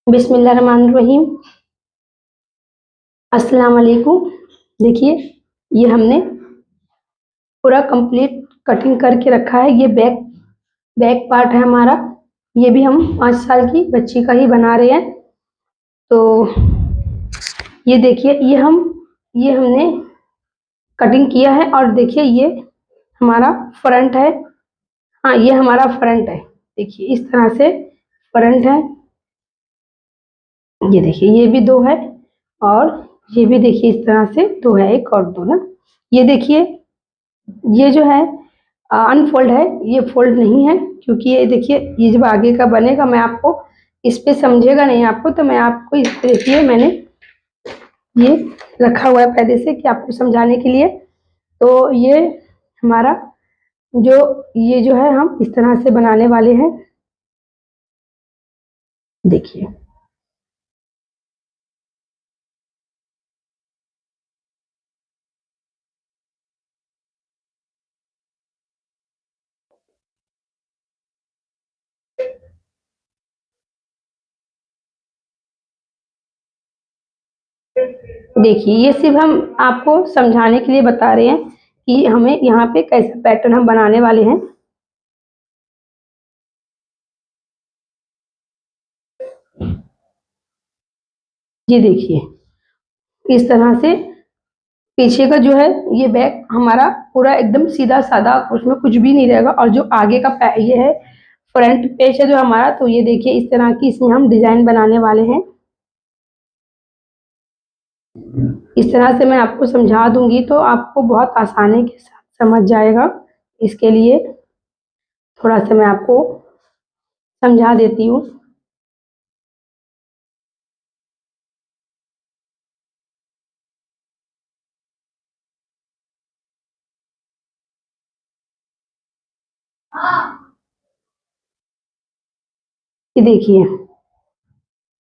बिस्मिल्लाहिर्रहमानिर्रहीम। अस्सलाम वालेकुम। देखिए, ये हमने पूरा कंप्लीट कटिंग करके रखा है। ये बैक बैक पार्ट है हमारा। ये भी हम 5 साल की बच्ची का ही बना रहे हैं। तो ये देखिए, ये हमने कटिंग किया है और देखिए ये हमारा फ्रंट है। हाँ, ये हमारा फ्रंट है। देखिए इस तरह से फ्रंट है। ये देखिए, ये भी 2 है और ये भी देखिए इस तरह से 2 है, एक और 2 ना। ये देखिए, ये जो है अनफोल्ड है, ये फोल्ड नहीं है, क्योंकि ये देखिए ये जब आगे का बनेगा, मैं आपको इस पे समझेगा नहीं आपको, तो मैं आपको इस पे देखिए मैंने ये रखा हुआ है पहले से कि आपको समझाने के लिए। तो ये हमारा जो ये जो है हम इस तरह से बनाने वाले हैं। देखिए, देखिए ये सिर्फ हम आपको समझाने के लिए बता रहे हैं कि हमें यहाँ पे कैसा पैटर्न हम बनाने वाले हैं। ये देखिए इस तरह से पीछे का जो है ये बैक हमारा पूरा एकदम सीधा साधा, उसमें कुछ भी नहीं रहेगा। और जो आगे का ये है फ्रंट पेज है जो हमारा, तो ये देखिए इस तरह की इसमें हम डिजाइन बनाने वाले हैं। इस तरह से मैं आपको समझा दूंगी तो आपको बहुत आसानी के साथ समझ जाएगा। इसके लिए थोड़ा सा मैं आपको समझा देती हूँ। ये देखिए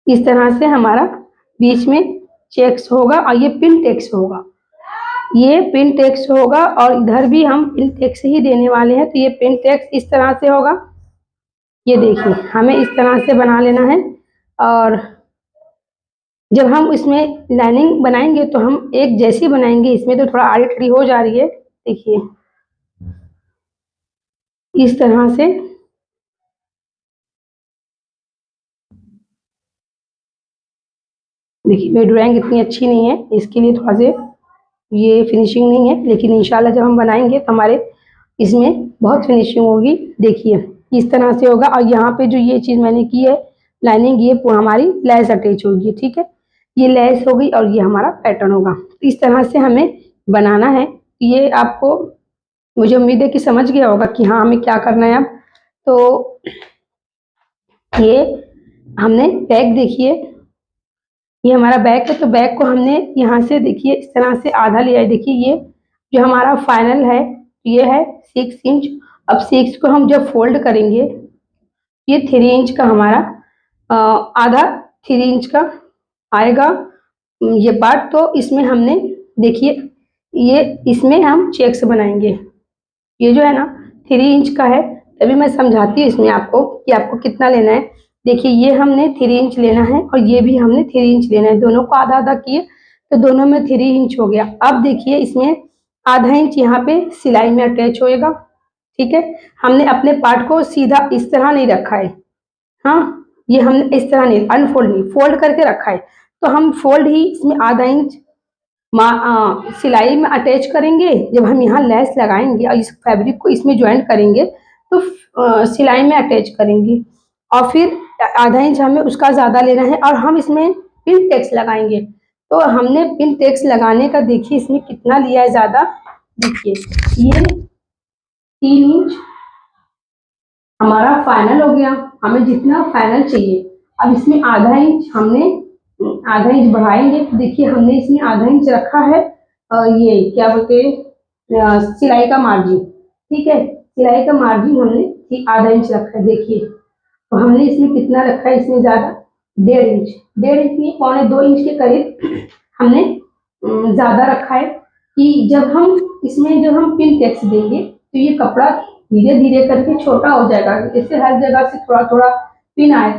इस तरह से हमारा बीच में चेक्स होगा और ये पिन टेक्स होगा। ये पिन टेक्स होगा और इधर भी हम पिन टेक्स ही देने वाले हैं। तो ये पिन टेक्स इस तरह से होगा। ये देखिए हमें इस तरह से बना लेना है। और जब हम इसमें लाइनिंग बनाएंगे तो हम एक जैसी बनाएंगे। इसमें तो थोड़ा आड़ी टेढ़ी हो जा रही है। देखिए इस तरह से। देखिए मेरी ड्राइंग इतनी अच्छी नहीं है, इसके लिए थोड़ा से ये फिनिशिंग नहीं है, लेकिन इंशाल्लाह जब हम बनाएंगे तो हमारे इसमें बहुत फिनिशिंग होगी। देखिए इस तरह से होगा। और यहाँ पे जो ये चीज़ मैंने की है लाइनिंग, ये हमारी लेस अटैच होगी। ठीक है, ये लेस होगी और ये हमारा पैटर्न होगा। इस तरह से हमें बनाना है। ये आपको, मुझे उम्मीद है कि समझ गया होगा कि हाँ हमें क्या करना है अब। तो ये हमने बैक, देखिए ये हमारा बैक है। तो बैक को हमने यहाँ से देखिए इस तरह से आधा लिया है। देखिए ये जो हमारा फाइनल है ये है 6 इंच। अब 6 को हम जब फोल्ड करेंगे, ये 3 इंच का हमारा आधा 3 इंच का आएगा ये पार्ट। तो इसमें हमने देखिए ये इसमें हम चेक्स बनाएंगे। ये जो है ना 3 इंच का है, तभी मैं समझाती हूँ इसमें आपको कि आपको कितना लेना है। देखिए ये हमने 3 इंच लेना है और ये भी हमने 3 इंच लेना है। दोनों को आधा आधा किए तो दोनों में 3 इंच हो गया। अब देखिए इसमें आधा इंच यहाँ पे सिलाई में अटैच होएगा। ठीक है, हमने अपने पार्ट को सीधा इस तरह नहीं रखा है। हाँ, ये हमने इस तरह नहीं, अनफोल्ड नहीं, फोल्ड करके रखा है। तो हम फोल्ड ही इसमें आधा इंच सिलाई में अटैच करेंगे। जब हम यहाँ लेस लगाएंगे और इस फैब्रिक को इसमें ज्वाइंट करेंगे तो सिलाई में अटैच करेंगे। और फिर आधा इंच हमें उसका ज़्यादा लेना है और हम इसमें पिन टेक्स लगाएंगे। तो हमने पिन टेक्स लगाने का देखिए इसमें कितना लिया है ज़्यादा। देखिए ये 3 इंच हमारा फाइनल हो गया। हमें जितना फाइनल चाहिए, अब इसमें आधा इंच हमने आधा इंच बढ़ाएंगे। तो देखिए हमने इसमें आधा इंच रखा है। ये क्या बोलते हैं, सिलाई का मार्जिन। ठीक है, सिलाई का मार्जिन हमने आधा इंच रखा है। देखिए तो हमने इसमें कितना रखा है, इसमें ज्यादा 1.5 इंच, 1.5 इंच नहीं, 2.25 इंच के करीब हमने ज्यादा रखा है। कि जब हम इसमें जब हम पिन टेक्स देंगे तो ये कपड़ा धीरे धीरे करके छोटा हो जाएगा। जैसे हर जगह से थोड़ा थोड़ा पिन आए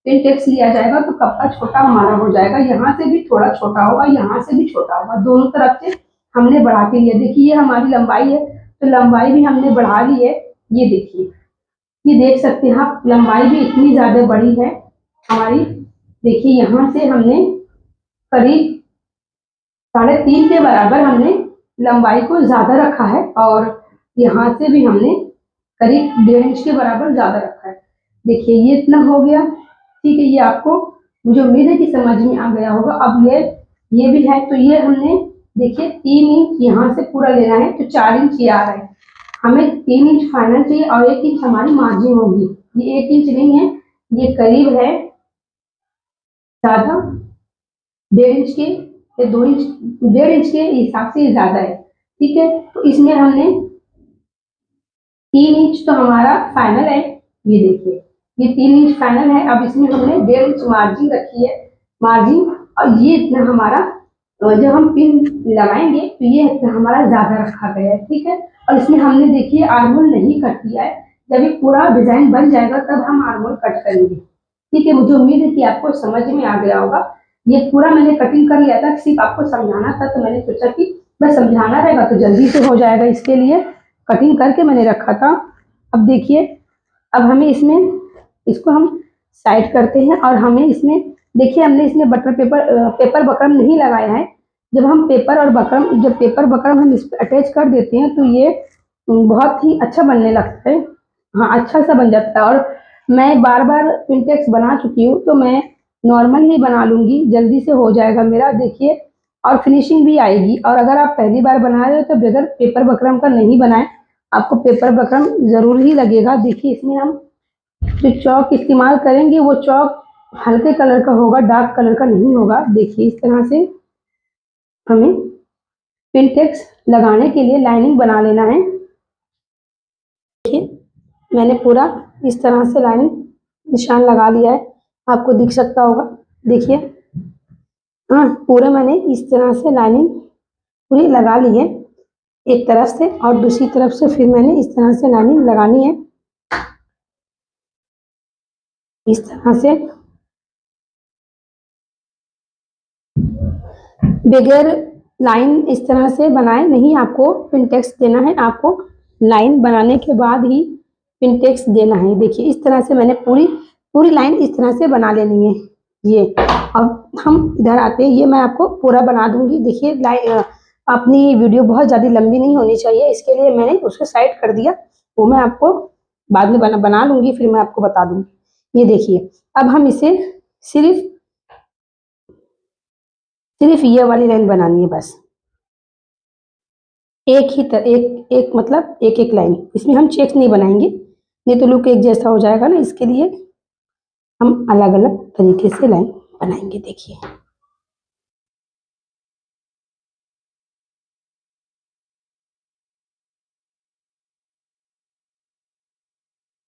पिन लिया जाएगा तो कपड़ा छोटा हमारा हो जाएगा, यहाँ से भी थोड़ा छोटा होगा, यहाँ से भी छोटा होगा, दोनों तरफ से हमने बढ़ा के लिया। देखिए ये हमारी लंबाई है तो लंबाई भी हमने बढ़ा ली है। ये देखिए, ये देख सकते हैं आप, लंबाई भी इतनी ज्यादा बड़ी है हमारी। देखिए यहाँ से हमने करीब 3.5 के बराबर हमने लंबाई को ज्यादा रखा है और यहाँ से भी हमने करीब 1.5 इंच के बराबर ज्यादा रखा है। देखिए ये इतना हो गया, ठीक है। ये आपको मुझे उम्मीद है कि समझ में आ गया होगा। अब ये भी है तो ये हमने देखिए 3 इंच यहाँ से पूरा लेना है तो 4 इंच ये आ रहा है। हमें 3 इंच फाइनल चाहिए और 1 इंच हमारी मार्जिन होगी। ये 1 इंच नहीं है, ये करीब है ज्यादा 1.5 इंच के या 2 इंच, 1.5 इंच के हिसाब से ये ज्यादा है, ठीक है। तो इसमें हमने 3 इंच तो हमारा फाइनल है। ये देखिए ये 3 इंच फाइनल है। अब इसमें हमने 1.5 इंच मार्जिन रखी है, मार्जिन। और ये इतना हमारा जब हम पिन लगाएंगे तो ये इतना हमारा ज्यादा रखा गया है, ठीक है। और इसमें हमने देखिए आर्मोल नहीं कट किया है, जब ये पूरा डिजाइन बन जाएगा तब हम आर्मोल कट करेंगे, ठीक है। मुझे उम्मीद है कि आपको समझ में आ गया होगा। ये पूरा मैंने कटिंग कर लिया था, सिर्फ आपको समझाना था, तो मैंने सोचा कि बस समझाना रहेगा तो जल्दी से हो जाएगा, इसके लिए कटिंग करके मैंने रखा था। अब देखिए, अब हमें इसमें इसको हम साइड करते हैं और हमें इसमें देखिए हमने इसमें बटर पेपर बकरम नहीं लगाया है। जब हम पेपर बकरम हम इस पर अटैच कर देते हैं तो ये बहुत ही अच्छा बनने लगता है। हाँ, अच्छा सा बन जाता है। और मैं बार बार पिंटेक्स बना चुकी हूँ तो मैं नॉर्मल ही बना लूंगी, जल्दी से हो जाएगा मेरा। देखिए और फिनिशिंग भी आएगी। और अगर आप पहली बार बना रहे हो तो बगैर पेपर बकरम का नहीं बनाए, आपको पेपर बकरम जरूर ही लगेगा। देखिए इसमें हम जो चौक इस्तेमाल करेंगे वो चौक हल्के कलर का होगा, डार्क कलर का नहीं होगा। देखिए इस तरह से हमें पिंटेक्स लगाने के लिए लाइनिंग बना लेना है। देखिए मैंने पूरा इस तरह से लाइनिंग निशान लगा लिया है, आपको दिख सकता होगा। देखिए हाँ, पूरा मैंने इस तरह से लाइनिंग पूरी लगा ली है एक तरफ से, और दूसरी तरफ से फिर मैंने इस तरह से लाइनिंग लगानी है। इस तरह से बगैर लाइन इस तरह से बनाए नहीं, आपको पिंटेक्स देना है। आपको लाइन बनाने के बाद ही पिंटेक्स देना है। देखिए इस तरह से मैंने पूरी लाइन इस तरह से बना लेनी है। ये अब हम इधर आते हैं, ये मैं आपको पूरा बना दूंगी। देखिए लाइन अपनी वीडियो बहुत ज़्यादा लंबी नहीं होनी चाहिए, इसके लिए मैंने उसको साइड कर दिया। वो मैं आपको बाद में बना लूंगी, फिर मैं आपको बता दूंगी। ये देखिए अब हम इसे सिर्फ ये वाली लाइन बनानी है बस, एक मतलब एक लाइन। इसमें हम चेक्स नहीं बनाएंगे, नहीं तो लुक एक जैसा हो जाएगा ना, इसके लिए हम अलग अलग तरीके से लाइन बनाएंगे। देखिए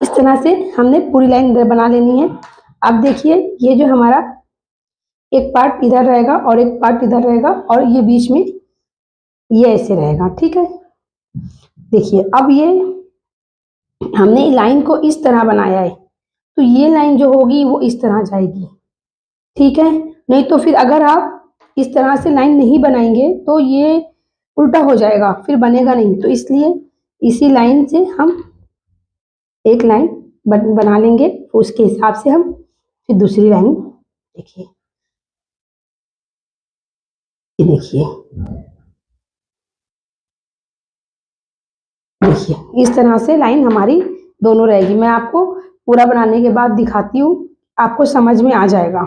इस तरह से हमने पूरी लाइन इधर बना लेनी है। अब देखिए ये जो हमारा एक पार्ट इधर रहेगा और एक पार्ट इधर रहेगा और ये बीच में ये ऐसे रहेगा, ठीक है। देखिए अब ये हमने लाइन को इस तरह बनाया है तो ये लाइन जो होगी वो इस तरह जाएगी, ठीक है। नहीं तो फिर अगर आप इस तरह से लाइन नहीं बनाएंगे तो ये उल्टा हो जाएगा, फिर बनेगा नहीं। तो इसलिए इसी लाइन से हम एक लाइन बना लेंगे, उसके हिसाब से हम फिर दूसरी लाइन देखिए, ये देखिए इस तरह से लाइन हमारी दोनों रहेगी। मैं आपको पूरा बनाने के बाद दिखाती हूँ, आपको समझ में आ जाएगा।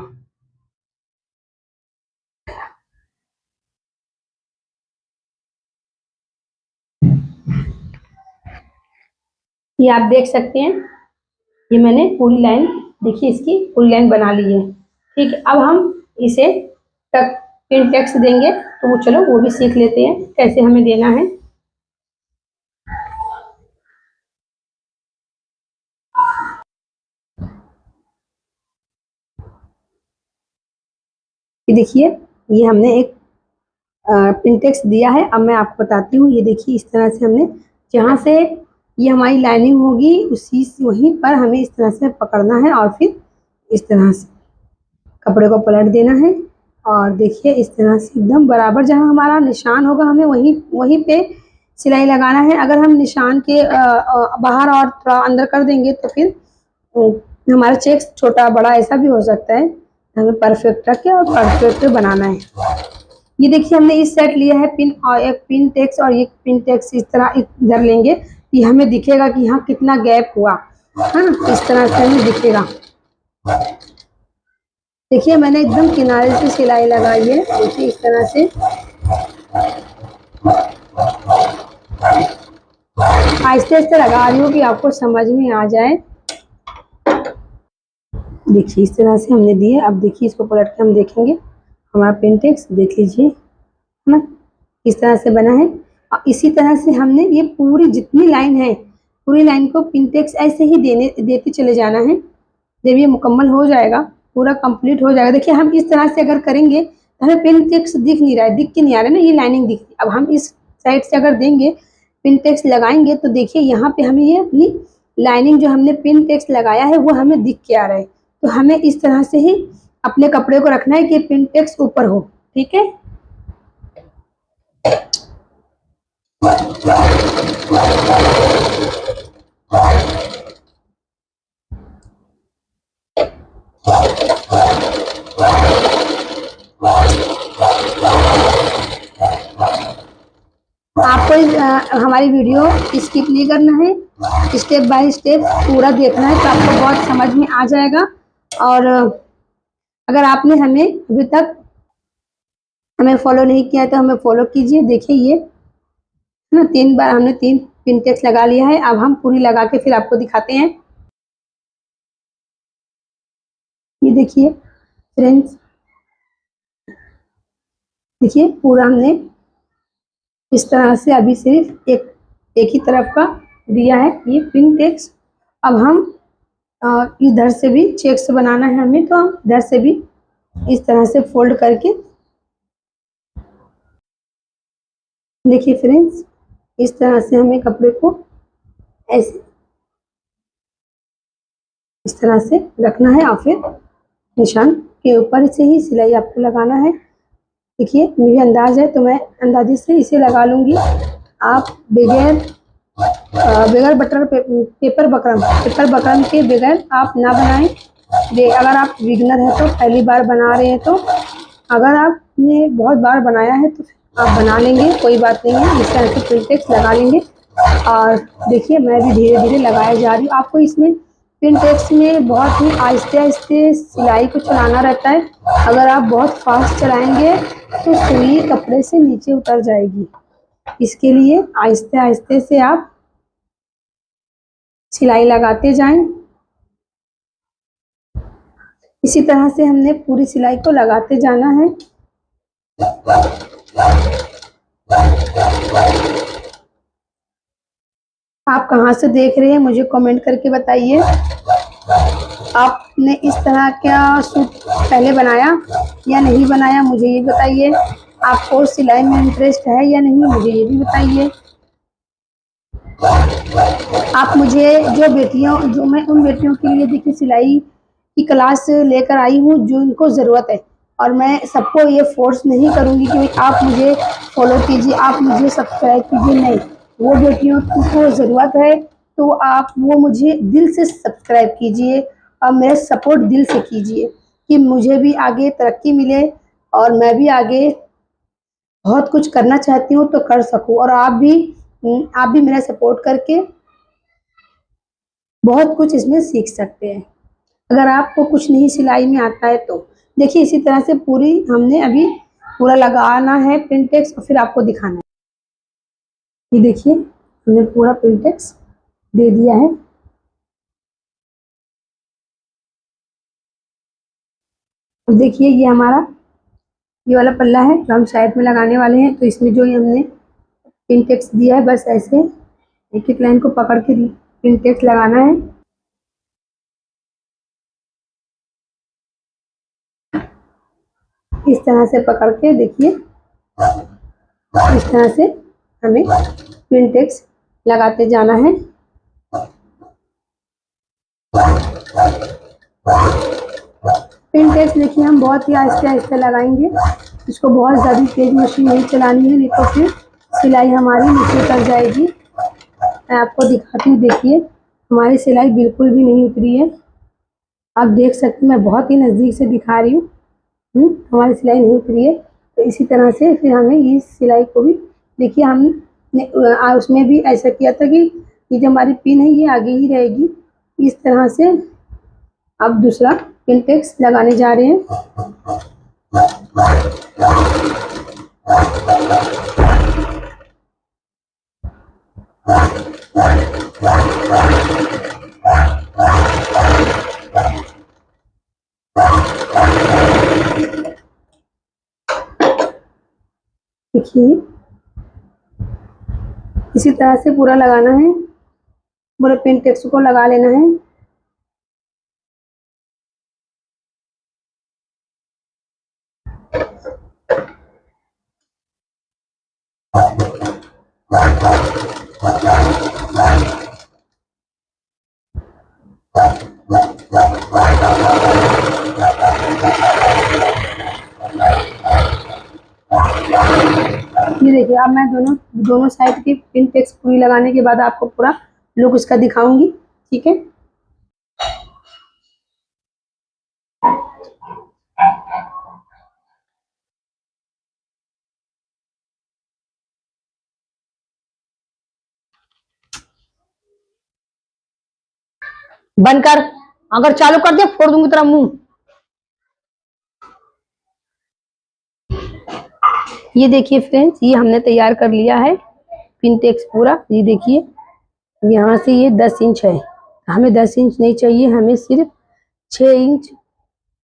ये आप देख सकते हैं, ये मैंने पूरी लाइन देखिए इसकी पूरी लाइन बना ली है, ठीक है। अब हम इसे तक पिंटेक्स देंगे तो वो चलो वो भी सीख लेते हैं कैसे हमें देना है। ये देखिए ये हमने एक पिंटेक्स दिया है। अब मैं आपको बताती हूँ, ये देखिए इस तरह से हमने जहाँ से ये हमारी लाइनिंग होगी उसी से वहीं पर हमें इस तरह से पकड़ना है और फिर इस तरह से कपड़े को पलट देना है और देखिए इस तरह से एकदम बराबर जहाँ हमारा निशान होगा हमें वहीं वहीं पे सिलाई लगाना है। अगर हम निशान के बाहर और थोड़ा अंदर कर देंगे तो फिर हमारा चेक्स छोटा बड़ा ऐसा भी हो सकता है। हमें परफेक्ट रख के और परफेक्ट बनाना है। ये देखिए हमने इस सेट लिया है पिन और एक पिन टेक्स और एक पिन टेक्स इस तरह इधर लेंगे कि हमें दिखेगा कि यहाँ कितना गैप हुआ है ना, इस तरह से हमें दिखेगा। देखिए मैंने एकदम किनारे से सिलाई लगाई है, देखिए इस तरह से आहिस्ते आहिस्ते लगा रही हूँ कि आपको समझ में आ जाए। देखिए इस तरह से हमने दिए। अब देखिए इसको पलट के हम देखेंगे हमारा पेंटेक्स, देख लीजिए है ना, इस तरह से बना है। और इसी तरह से हमने ये पूरी जितनी लाइन है पूरी लाइन को पिनटेक्स ऐसे ही देते चले जाना है। जब ये मुकम्मल हो जाएगा, पूरा कंप्लीट हो जाएगा, देखिए हम इस तरह से अगर करेंगे तो हमें पिनटेक्स दिख नहीं रहा है, दिख के नहीं आ रहा है ना, ये लाइनिंग दिख रही है। अब हम इस साइड से अगर देंगे पिनटेक्स लगाएंगे तो देखिए यहाँ पे हमें ये अपनी लाइनिंग जो हमने पिनटेक्स लगाया है वो हमें दिख के आ रहा है। तो हमें इस तरह से ही अपने कपड़े को रखना है कि पिनटेक्स ऊपर हो, ठीक है। आपको हमारी वीडियो स्किप नहीं करना है, स्टेप बाय स्टेप पूरा देखना है तो आपको बहुत समझ में आ जाएगा। और अगर आपने हमें अभी तक हमें फॉलो नहीं किया है तो हमें फॉलो कीजिए। देखिए ये है ना, 3 बार हमने 3 पिनटेक्स लगा लिया है। अब हम पूरी लगा के फिर आपको दिखाते हैं। ये देखिए फ्रेंड्स, देखिए पूरा हमने इस तरह से अभी सिर्फ एक ही तरफ का दिया है ये पिनटेक्स। अब हम इधर से भी चेक्स बनाना है हमें, तो हम इधर से भी इस तरह से फोल्ड करके देखिए फ्रेंड्स, इस तरह से हमें कपड़े को ऐसे इस तरह से रखना है और फिर निशान के ऊपर से ही सिलाई आपको लगाना है। देखिए मुझे अंदाज है तो मैं अंदाजे से इसे लगा लूँगी। आप बगैर बटर पेपर बकरम के बगैर आप ना बनाएं। अगर आप बिगनर हैं तो पहली बार बना रहे हैं, तो अगर आपने बहुत बार बनाया है तो आप बना लेंगे, कोई बात नहीं है। इस तरह से पिनटेक्स लगा लेंगे। और देखिए मैं भी धीरे धीरे लगाए जा रही हूँ। आपको इसमें पिनटेक्स में बहुत ही आहिस्ते आहिस्ते सिलाई को चलाना रहता है। अगर आप बहुत फास्ट चलाएंगे तो सुई कपड़े से नीचे उतर जाएगी। इसके लिए आहिस्ते आहिस्ते से आप सिलाई लगाते जाएं। इसी तरह से हमने पूरी सिलाई को लगाते जाना है। आप कहाँ से देख रहे हैं मुझे कमेंट करके बताइए। आपने इस तरह का सूट पहले बनाया या नहीं बनाया, मुझे ये बताइए। आपको सिलाई में इंटरेस्ट है या नहीं, मुझे ये भी बताइए। आप मुझे जो मैं उन बेटियों के लिए देखिए सिलाई की क्लास लेकर आई हूँ जो इनको ज़रूरत है। और मैं सबको ये फोर्स नहीं करूँगी कि आप मुझे फॉलो कीजिए, आप मुझे सब्सक्राइब कीजिए, नहीं। वो बेटियों को ज़रूरत है तो आप वो मुझे दिल से सब्सक्राइब कीजिए और मेरा सपोर्ट दिल से कीजिए कि मुझे भी आगे तरक्की मिले और मैं भी आगे बहुत कुछ करना चाहती हूँ तो कर सकूँ। और आप भी मेरा सपोर्ट करके बहुत कुछ इसमें सीख सकते हैं। अगर आपको कुछ नहीं सिलाई में आता है तो देखिए इसी तरह से पूरी हमने अभी पूरा लगाना है पिनटेक्स और फिर आपको दिखाना है। ये देखिए हमने पूरा पिनटेक्स दे दिया है। और देखिए ये हमारा ये वाला पल्ला है जो हम साइड में लगाने वाले हैं। तो इसमें जो हमने पिनटेक्स दिया है बस ऐसे एक एक लाइन को पकड़ के पिनटेक्स लगाना है। इस तरह से पकड़ के देखिए इस तरह से हमें पिनटेक्स लगाते जाना है। पिन टेस्ट देखिए हम बहुत ही आहिस्ते आहिस्ते लगाएंगे, इसको बहुत ज़्यादा तेज मशीन नहीं चलानी है, नहीं तो फिर सिलाई हमारी नीचे उतर जाएगी। मैं आपको दिखाती हूँ, देखिए हमारी सिलाई बिल्कुल भी नहीं उतरी है, आप देख सकते हैं, मैं बहुत ही नज़दीक से दिखा रही हूँ। हमारी सिलाई नहीं उतरी है। तो इसी तरह से फिर हमें इस सिलाई को भी देखिए हमने उसमें भी ऐसा किया था कि ये जो हमारी पिन है ये आगे ही रहेगी। इस तरह से अब दूसरा पिन टेक्स लगाने जा रहे हैं। देखिए इसी तरह से पूरा लगाना है, पूरे पिन टेक्स को लगा लेना है। ये देखिए अब मैं दोनों साइड की पिन टेक्स पूरी लगाने के बाद आपको पूरा लुक इसका दिखाऊंगी, ठीक है। बंद कर, अगर चालू कर दिया फोड़ दूंगी तेरा मुंह। ये देखिए फ्रेंड्स, ये हमने तैयार कर लिया है पिन टेक्स पूरा। ये देखिए यहाँ से ये 10 इंच है, हमें 10 इंच नहीं चाहिए, हमें सिर्फ 6 इंच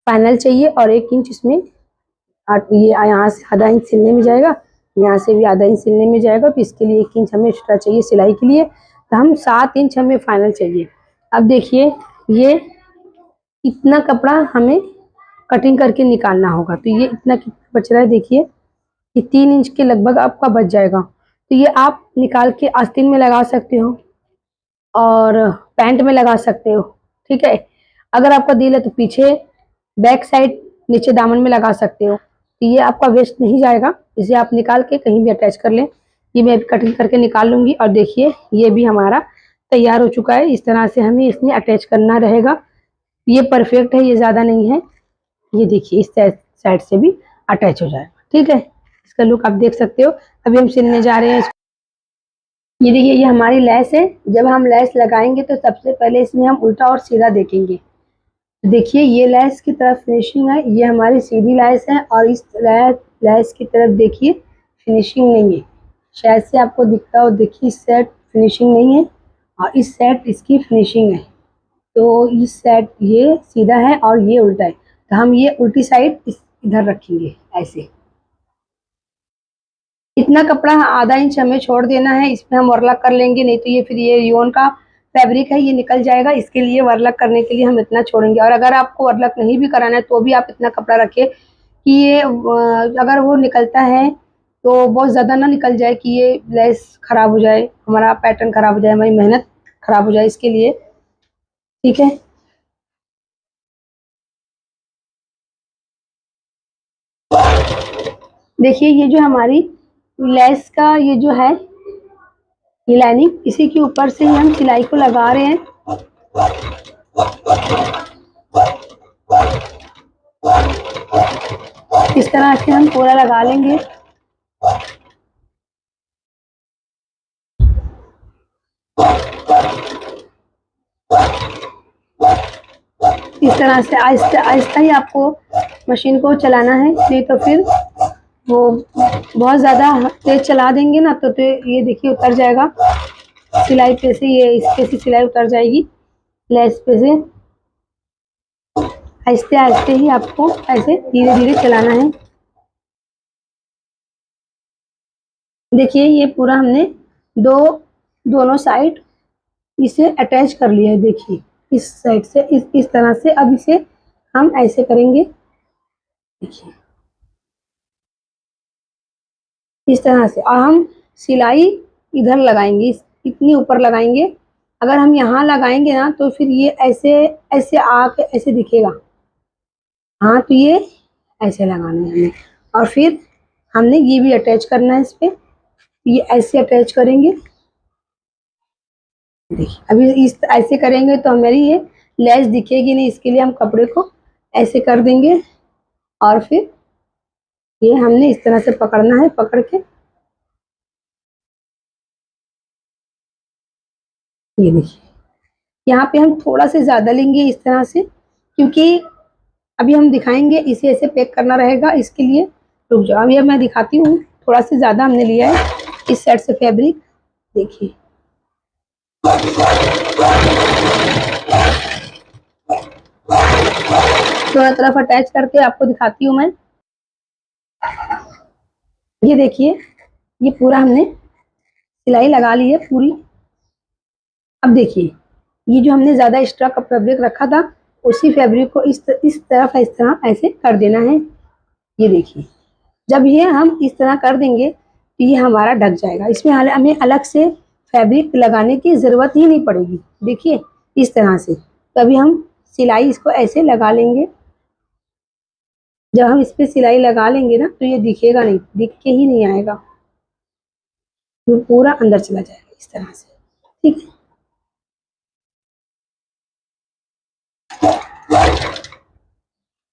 फाइनल चाहिए और 1 इंच इसमें ये यहाँ से आधा इंच सिलने में जाएगा, यहाँ से भी आधा इंच सिलने में जाएगा। तो इसके लिए 1 इंच हमें एक्स्ट्रा चाहिए सिलाई के लिए, तो हम 7 इंच हमें फाइनल चाहिए। अब देखिए ये इतना कपड़ा हमें कटिंग करके निकालना होगा, तो ये इतना कितना बच रहा है, देखिए ये 3 इंच के लगभग आपका बच जाएगा। तो ये आप निकाल के आस्तीन में लगा सकते हो और पैंट में लगा सकते हो, ठीक है। अगर आपका दिल है तो पीछे बैक साइड नीचे दामन में लगा सकते हो, तो ये आपका वेस्ट नहीं जाएगा। इसे आप निकाल के कहीं भी अटैच कर लें। ये मैं कटिंग करके निकाल लूँगी और देखिए ये भी हमारा तैयार हो चुका है। इस तरह से हमें इसमें अटैच करना रहेगा, ये परफेक्ट है, ये ज़्यादा नहीं है। ये देखिए इस साइड से भी अटैच हो जाएगा, ठीक है। इसका लुक आप देख सकते हो। अभी हम सिलने जा रहे हैं। ये देखिए ये हमारी लैस है। जब हम लैस लगाएंगे तो सबसे पहले इसमें हम उल्टा और सीधा देखेंगे। देखिए ये लैस की तरफ फिनिशिंग है, ये हमारी सीधी लैस है, और इस लैस की तरफ देखिए फिनिशिंग नहीं है, शायद से आपको दिखता हो। देखिए इस साइड फिनिशिंग नहीं है और इस साइड इसकी फिनिशिंग है। तो इस साइड ये सीधा है और ये उल्टा है, तो हम ये उल्टी साइड इधर रखेंगे ऐसे। इतना कपड़ा आधा इंच हमें छोड़ देना है, इसमें हम वर्लक कर लेंगे, नहीं तो ये फिर ये रियोन का फैब्रिक है ये निकल जाएगा। इसके लिए वर्लक करने के लिए हम इतना छोड़ेंगे। और अगर आपको वर्लक नहीं भी कराना है तो भी आप इतना कपड़ा रखें कि ये अगर वो निकलता है तो बहुत ज़्यादा ना निकल जाए कि ये लेस खराब हो जाए, हमारा पैटर्न खराब हो जाए, हमारी मेहनत खराब हो जाए, इसके लिए, ठीक है। देखिए ये जो हमारी लेस का ये जो है ये लाइनिंग, इसी के ऊपर से ही हम सिलाई को लगा रहे हैं। इस तरह से हम पूरा लगा लेंगे। इस तरह से आहिस्ता आहिस्ता ही आपको मशीन को चलाना है, नहीं तो फिर वो बहुत ज़्यादा तेज चला देंगे ना तो ये देखिए उतर जाएगा सिलाई पे से, ये इस पे से सिलाई उतर जाएगी लेस पे से। आहिस्ते आहिस्ते ही आपको ऐसे धीरे धीरे चलाना है। देखिए ये पूरा हमने दोनों साइड इसे अटैच कर लिया है। देखिए इस साइड से इस तरह से अब इसे हम ऐसे करेंगे, देखिए इस तरह से, और हम सिलाई इधर लगाएंगे, इतनी ऊपर लगाएंगे। अगर हम यहाँ लगाएंगे ना तो फिर ये ऐसे ऐसे आके ऐसे दिखेगा, हाँ, तो ये ऐसे लगाना है हमें, और फिर हमने ये भी अटैच करना है इस पे। ये ऐसे अटैच करेंगे। देखिए अभी इस ऐसे करेंगे तो हमारी ये लेस दिखेगी नहीं, इसके लिए हम कपड़े को ऐसे कर देंगे, और फिर ये हमने इस तरह से पकड़ना है, पकड़ के ये देखिए यहाँ पे हम थोड़ा से ज़्यादा लेंगे इस तरह से, क्योंकि अभी हम दिखाएंगे इसे ऐसे पैक करना रहेगा, इसके लिए रुक जाओ अभी मैं दिखाती हूँ। थोड़ा से ज़्यादा हमने लिया है इस साइड से फैब्रिक। देखिए दोनों तरफ अटैच करके आपको दिखाती हूँ मैं। ये देखिए ये पूरा हमने सिलाई लगा ली है पूरी। अब देखिए ये जो हमने ज़्यादा एक्स्ट्रा का फैब्रिक रखा था, उसी फैब्रिक को इस तरफ इस तरह ऐसे कर देना है। ये देखिए जब ये हम इस तरह कर देंगे तो ये हमारा ढक जाएगा, इसमें हमें अलग से फैब्रिक लगाने की ज़रूरत ही नहीं पड़ेगी। देखिए इस तरह से तभी हम सिलाई इसको ऐसे लगा लेंगे। जब हम इस पर सिलाई लगा लेंगे ना तो ये दिखेगा नहीं, दिख के ही नहीं आएगा, तो पूरा अंदर चला जाएगा इस तरह से। ठीक है,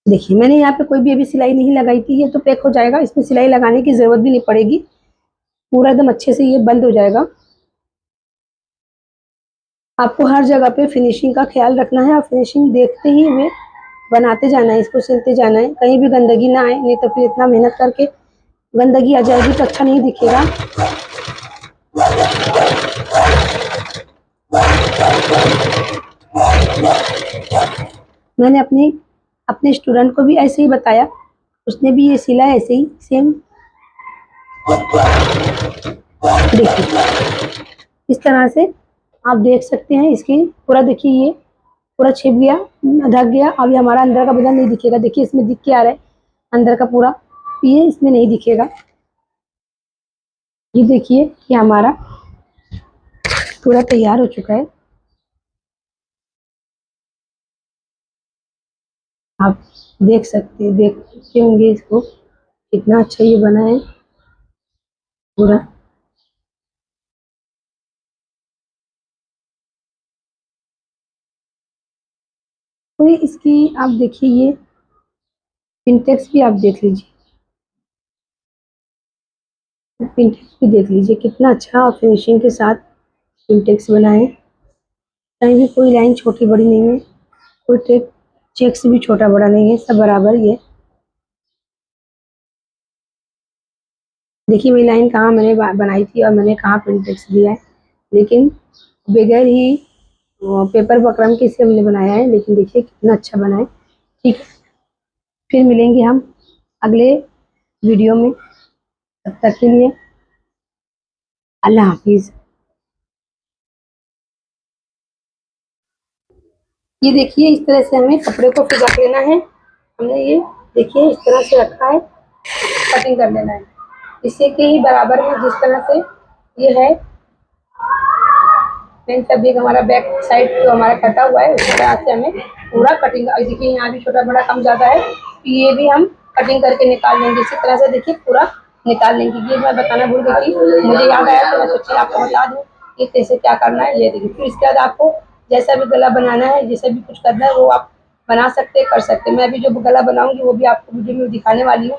देखिए मैंने यहाँ पे कोई भी अभी सिलाई नहीं लगाई थी, ये तो पैक हो जाएगा, इसमें सिलाई लगाने की ज़रूरत भी नहीं पड़ेगी, पूरा एकदम अच्छे से ये बंद हो जाएगा। आपको हर जगह पे फिनिशिंग का ख्याल रखना है, और फिनिशिंग देखते ही हुए बनाते जाना है, इसको सिलते जाना है, कहीं भी गंदगी ना आए, नहीं तो फिर इतना मेहनत करके गंदगी आ जाएगी तो अच्छा नहीं दिखेगा। मैंने अपने स्टूडेंट को भी ऐसे ही बताया, उसने भी ये सिला ऐसे ही सेम। देखिए इस तरह से आप देख सकते हैं, इसकी पूरा देखिए ये पूरा छिप गया, ढक गया। अभी हमारा अंदर का बदन नहीं दिखेगा, देखिए इसमें दिख के आ रहा है अंदर का पूरा, ये इसमें नहीं दिखेगा। ये देखिए कि हमारा पूरा तैयार हो चुका है। आप देख देखते होंगे इसको, कितना अच्छा ये बना है पूरा। तो इसकी आप देखिए ये पिंटेक्स भी आप देख लीजिए, पिंटेक्स भी देख लीजिए कितना अच्छा फिनिशिंग के साथ पिंटेक्स बना है। कहीं भी कोई लाइन छोटी बड़ी नहीं है, कोई चेक्स भी छोटा बड़ा नहीं है, सब बराबर ही है। देखिए मेरी लाइन कहाँ मैंने बनाई थी और मैंने कहाँ पिंटेक्स दिया है, लेकिन बगैर ही पेपर बकरम के इसे हमने बनाया है, लेकिन देखिए कितना अच्छा बना है। ठीक है, फिर मिलेंगे हम अगले वीडियो में, तब तक के लिए अल्लाह हाफिज़। ये देखिए इस तरह से हमें कपड़े को फिजा लेना है। हमने ये देखिए इस तरह से रखा है, कटिंग कर लेना है इससे कि ही बराबर में, जिस तरह से ये है मेन फैब्रिक हमारा बैक साइड जो हमारा कटा हुआ है, उसी तरह से हमें पूरा कटिंग, देखिए यहाँ भी छोटा बड़ा कम ज़्यादा है, तो ये भी हम कटिंग करके निकाल लेंगे इसी तरह से। देखिए पूरा निकाल लेंगे। ये मैं बताना भूल गई थी, मुझे याद आया तो मैं सोची आपको बता दूँ कि कैसे क्या करना है। ये देखिए फिर इसके बाद आपको जैसा भी गला बनाना है, जैसा भी कुछ करना है वो आप बना सकते कर सकते। मैं अभी जो गला बनाऊंगी वो भी आपको वीडियो में दिखाने वाली हूँ।